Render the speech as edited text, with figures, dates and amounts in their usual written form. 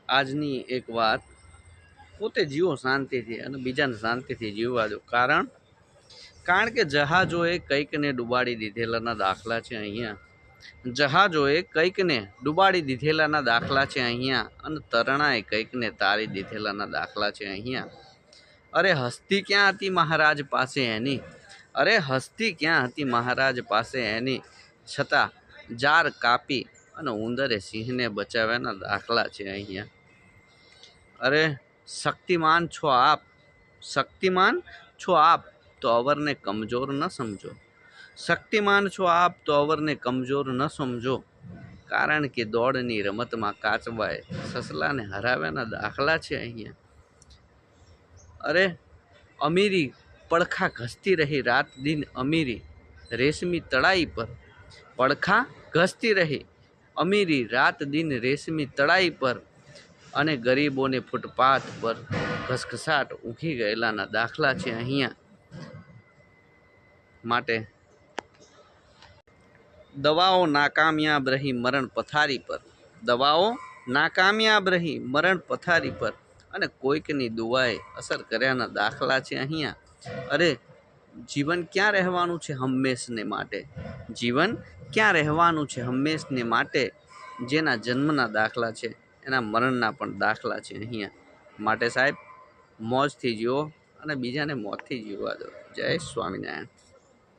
આજની એક વાત, પોતે જીવો શાંતિથી અને બીજાને શાંતિથી જીવવા દો. કારણ કે જહાજોએ કંઈકને ડૂબાડી દીધેલાના દાખલા છે અહીંયા. જહાજોએ કંઈકને ડૂબાડી દીધેલાના દાખલા છે અહીંયા, અને તરણાએ કંઈકને તારી દીધેલાના દાખલા છે અહીંયા. અરે હસ્તી ક્યાં હતી મહારાજ પાસે એની? અરે હસ્તી ક્યાં હતી મહારાજ પાસે એની? છતાં જાર કાપી અને ઉંદરે સિંહને બચાવ્યાના દાખલા છે અહીંયા. અરે શક્તિમાન છો આપ, શક્તિમાન છો આપ તો અવરને કમજોર ન સમજો. શક્તિમાન છો આપ તો અવરને કમજોર ન સમજો. કારણ કે દોડની રમતમાં કાચબાએ સસલાને હરાવ્યાના દાખલા છે અહીંયા. અરે અમીરી પડખા ઘસતી રહી રાત દિન અમીરી રેશમી તળાઈ પર. પડખા ઘસતી રહી અમીરી રાત દિન રેશમી તળાઈ પર, અને ગરીબોને ફૂટપાથ પર ઘસઘસાટ ઊંઘી ગયેલાના દાખલા છે અહીંયા. માટે દવાઓ નાકામયાબ રહી મરણ પથારી પર. દવાઓ નાકામયાબ રહી મરણ પથારી પર, અને કોઈકની દુઆએ અસર કર્યાના દાખલા છે અહીંયા. અરે જીવન ક્યાં રહેવાનું છે હંમેશને માટે? જીવન ક્યાં રહેવાનું છે હંમેશને માટે? જેના જન્મના દાખલા છે એના મરણના પણ દાખલા છે અહીંયા. માટે સાહેબ, મોજથી જીવો અને બીજાને મોતથી જીવવા દો. જય સ્વામિનારાયણ.